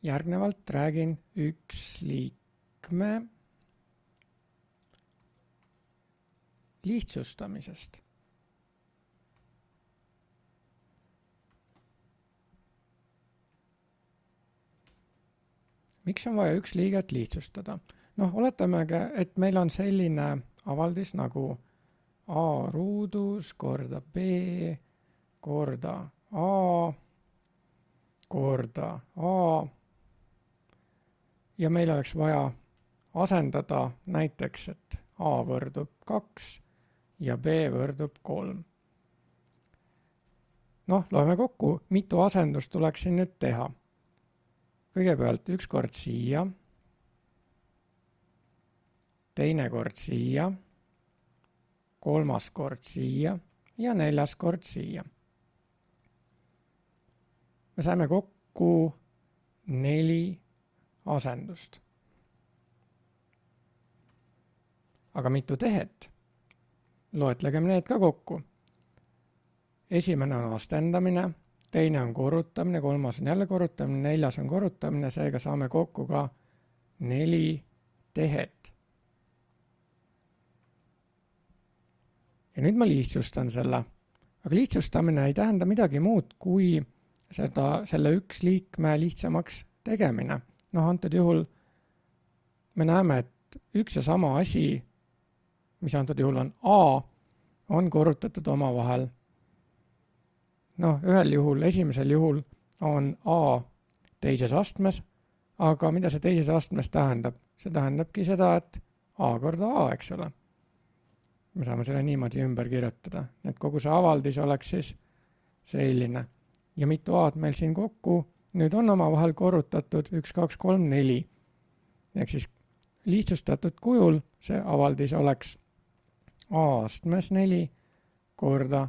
järgnevalt räägin üks liikme lihtsustamisest. Miks on vaja üks liiget lihtsustada? Oletame, et meil on selline avaldis nagu A ruudus korda B korda A korda A ja meil oleks vaja asendada näiteks, et A võrdub 2 ja B võrdub 3. Loeme kokku, mitu asendust tuleks siin nüüd teha. Kõigepealt üks kord siia, teine kord siia, kolmas kord siia ja neljas kord siia. Me saime kokku 4 asendust. Aga mitu tehet? Loetlegem need ka kokku. Esimene on astendamine, teine on korrutamine, kolmas on jälle korrutamine, neljas on korrutamine, seega saame kokku ka 4 tehet. Ja nüüd ma lihtsustan selle. Aga lihtsustamine ei tähenda midagi muud kui selle üks liikme lihtsamaks tegemine. Antud juhul me näeme, et üks ja sama asi, mis antud juhul on A, on korrutatud omavahel. Ühel juhul, esimesel juhul on A teises astmes, aga mida see teises astmes tähendab? See tähendabki seda, et A korda A, eks ole. Me saame selle niimoodi ümber kirjutada, et kogu see avaldis oleks siis selline. Ja mitu A-d meil siin kokku nüüd on omavahel korrutatud 1, 2, 3, 4. Ehk siis lihtsustatud kujul see avaldis oleks A astmes 4 korda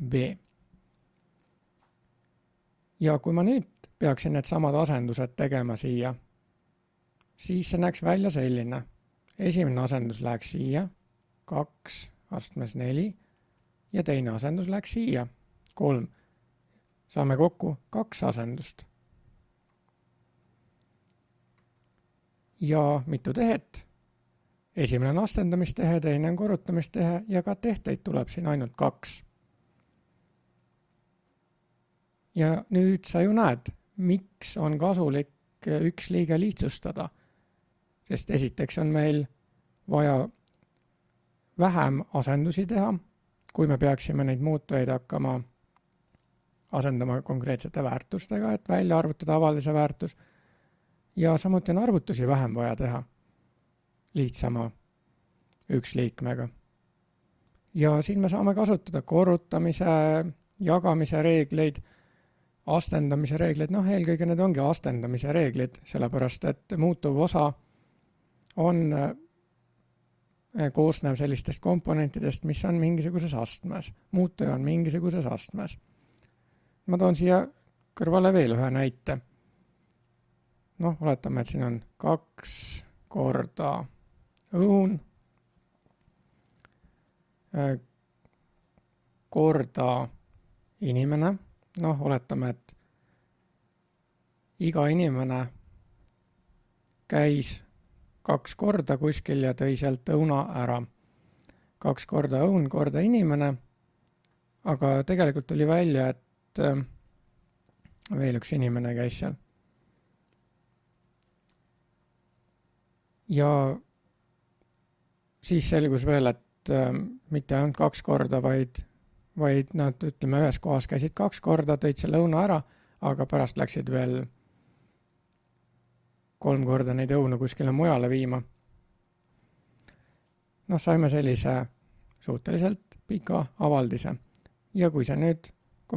B. Ja kui ma nüüd peaksin need samad asendused tegema siia, siis see näeks välja selline. Esimene asendus läheks siia, 2 astmes 4 ja teine asendus läheks siia, 3. Saame kokku 2 asendust. Ja mitu tehet? Esimene on astendamistehe, teine on korrutamistehe ja ka tehteid tuleb siin ainult 2. Ja nüüd sa ju näed, miks on kasulik üks liige lihtsustada. Sest esiteks on meil vaja vähem asendusi teha, kui me peaksime neid muutujaid hakkama asendama konkreetsete väärtustega, et välja arvutada avaldise väärtus. Ja samuti on arvutusi vähem vaja teha lihtsama üks liikmega. Ja siin me saame kasutada korrutamise, jagamise reegleid, astendamise reegleid. Eelkõige need ongi astendamise reeglid, sellepärast et muutuv osa on koosnev sellistest komponentidest, mis on mingisuguses astmes. Muutuja on mingisuguses astmes. Ma toon siia kõrvale veel ühe näite. Oletame, et siin on 2 korda õun korda inimene. Oletame, et iga inimene käis 2 korda kuskil ja tõi sealt õuna ära. 2 korda õun korda inimene, aga tegelikult tuli välja, et veel üks inimene käis seal. Ja siis selgus veel, et mitte ainult 2 korda, vaid nad, ütleme, ühes kohas käisid 2 korda, tõid selle õuna ära, aga pärast läksid veel 3 korda neid õunu kuskile mujale viima. Saime sellise suhteliselt pika avaldise. Ja kui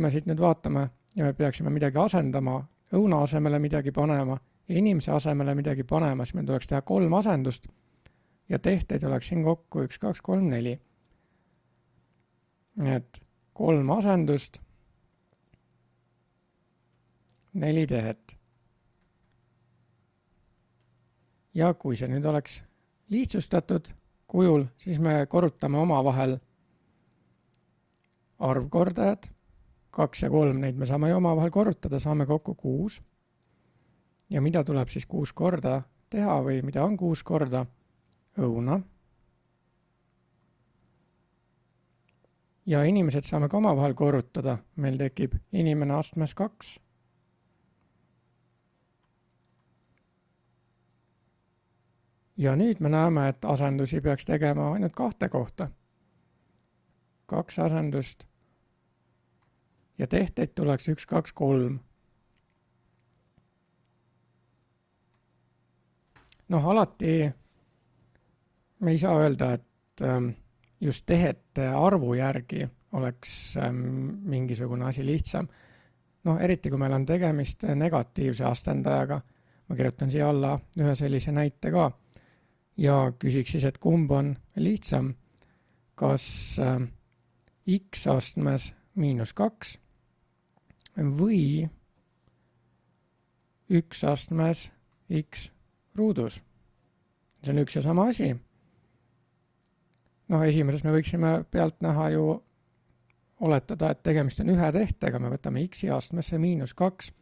me siit nüüd vaatame ja me peaksime midagi asendama, õuna asemele midagi panema ja inimese asemele midagi panema, siis meil tuleks teha 3 asendust ja tehteid oleks siin kokku 1, 2, 3, 4. Et 3 asendust, 4 tehet. Ja kui see nüüd oleks lihtsustatud kujul, siis me korrutame omavahel arvkordajad, 2 ja 3, neid me saame ju omavahel korrutada, saame kokku 6. ja mida tuleb siis 6 korda teha või mida on 6 korda? Õuna. Ja inimesed saame ka omavahel korrutada. Meil tekib inimene astmes 2. Ja nüüd me näeme, et asendusi peaks tegema ainult 2 kohta. 2 asendust. Ja tehteid tuleks 1, 2, 3. Noh, alati me ei saa öelda, et just tehete arvu järgi oleks mingisugune asi lihtsam. Noh, eriti kui meil on tegemist negatiivse astendajaga. Ma kirjutan siia alla ühe sellise näite ka. Ja küsiks siis, et kumb on lihtsam, kas x astmes -2 või 1 astmes x ruudus. See on üks ja sama asi. Noh, esimeses me võiksime pealt näha ju oletada, et tegemist on ühe tehtega, me võtame x astmesse -2,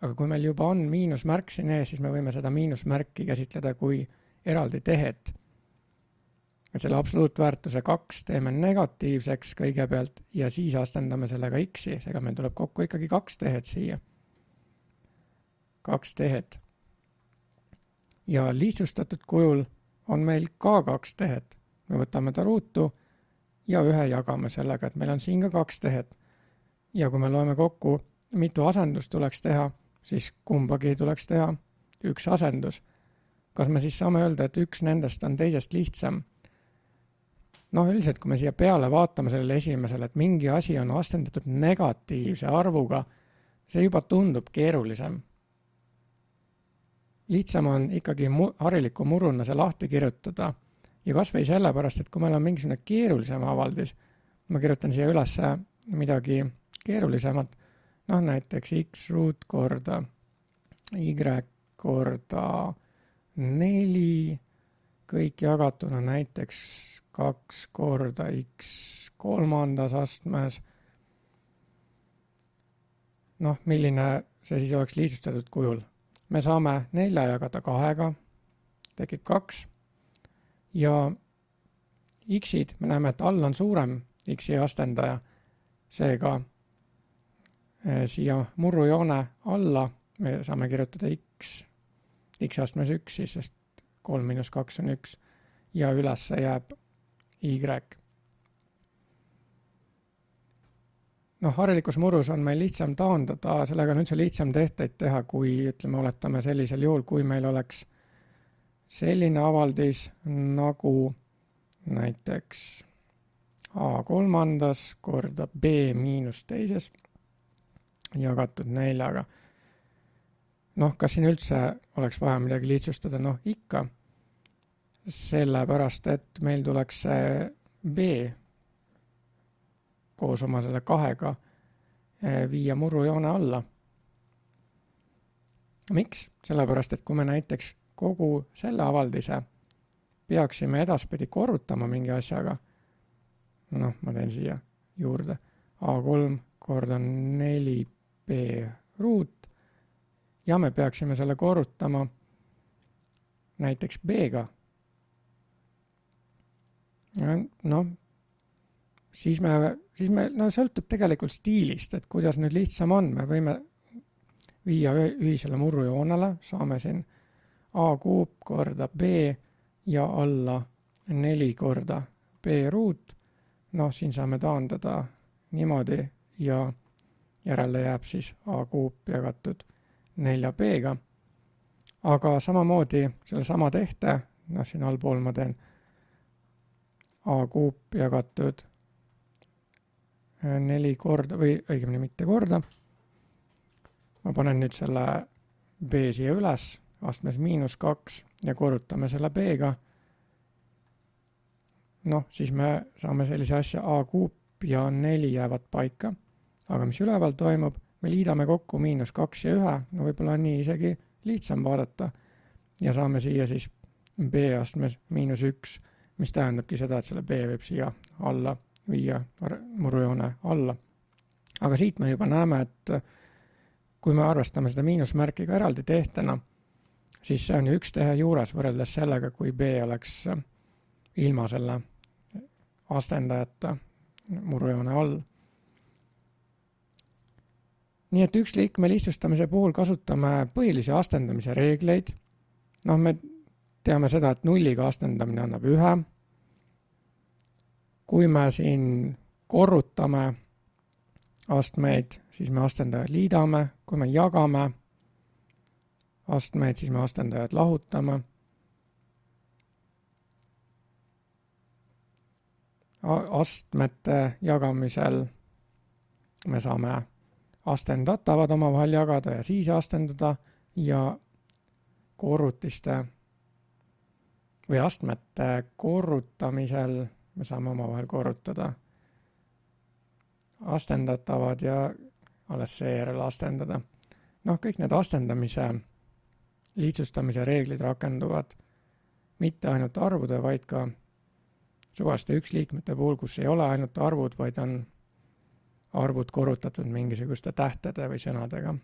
aga kui meil juba on miinusmärk siin ees, siis me võime seda miinusmärki käsitleda kui eraldi tehet. Et selle absoluutväärtuse 2 teeme negatiivseks kõigepealt ja siis astendame sellega x-i, seega meil tuleb kokku ikkagi 2 tehet siia. 2 tehet. Ja lihtsustatud kujul on meil ka 2 tehet. Me võtame ta ruutu ja ühe jagame sellega, et meil on siin ka 2 tehet. Ja kui me loeme kokku, mitu asendust tuleks teha, siis kumbagi tuleks teha 1 asendus. Kas me siis saame öelda, et üks nendest on teisest lihtsam? Noh, üldiselt, kui me siia peale vaatame sellele esimesele, et mingi asi on astendatud negatiivse arvuga, see juba tundub keerulisem. Lihtsam on ikkagi hariliku muruna see lahti kirjutada ja kas või sellepärast, et kui meil on mingisugune keerulisem avaldis, ma kirjutan siia üles midagi keerulisemat, noh näiteks x ruut korda y korda 4, kõik jagatuna näiteks 2 korda x 3. astmes. Noh, milline see siis oleks lihtsustatud kujul? Me saame 4 jagada 2, tekib 2 ja x-id, me näeme, et all on suurem x-i astendaja, seega siia murrujoone alla me saame kirjutada x astmes 1 siis, sest 3 - 2 on 1 ja ülesse jääb y. Noh, harilikus murus on meil lihtsam taandada, sellega on üldse lihtsam tehteid teha, kui ütleme, oletame sellisel juhul, kui meil oleks selline avaldis nagu näiteks a3 korda b miinus 2 jagatud 4. Noh, kas siin üldse oleks vaja midagi lihtsustada? Noh, ikka. Sellepärast, et meil tuleks see b koos oma selle 2-ga viia murrujoone alla. Miks? Sellepärast, et kui me näiteks kogu selle avaldise peaksime edaspidi korrutama mingi asjaga, noh, ma teen siia juurde a3 korda 4b ruut ja me peaksime selle korrutama näiteks b-ga. Noh, siis me, no sõltub tegelikult stiilist, et kuidas nüüd lihtsam on. Me võime viia ühisele murrujoonele, saame siin a³ korda b ja alla 4 korda b ruut. Noh, siin saame taandada niimoodi ja järele jääb siis a³ jagatud 4b-ga. Aga samamoodi selle sama tehte, noh siin allpool ma teen a³ jagatud 4 korda või õigemini mitte korda. Ma panen nüüd selle b siia üles, astmes -2 ja korrutame selle b-ga. Noh, siis me saame sellise asja a³ ja 4 jäävad paika. Aga mis üleval toimub, me liidame kokku -2 ja 1, no võib-olla on nii isegi lihtsam vaadata ja saame siia siis b astmes -1, mis tähendabki seda, et selle b võib siia alla viia murrujoone alla. Aga siit me juba näeme, et kui me arvestame seda miinusmärki ka eraldi tehtena, siis see on ju üks tehe juures võrreldes sellega, kui B oleks ilma selle astendajata murrujoone all. Nii et üksliikme lihtsustamise puhul kasutame põhilisi astendamise reegleid. Me teame seda, et nulliga astendamine annab 1. Kui me siin korrutame astmeid, siis me astendajad liidame. Kui me jagame astmeid, siis me astendajad lahutame. Astmete jagamisel me saame astendatavad omavahel jagada ja siis astendada ja korrutiste või astmete korrutamisel me saame omavahel korrutada astendatavad ja alles seejärel astendada. Kõik need astendamise lihtsustamise reeglid rakenduvad mitte ainult arvude, vaid ka suvaliste üksliikmete puhul, kus ei ole ainult arvud, vaid on arvud korrutatud mingisuguste tähtede või sõnadega.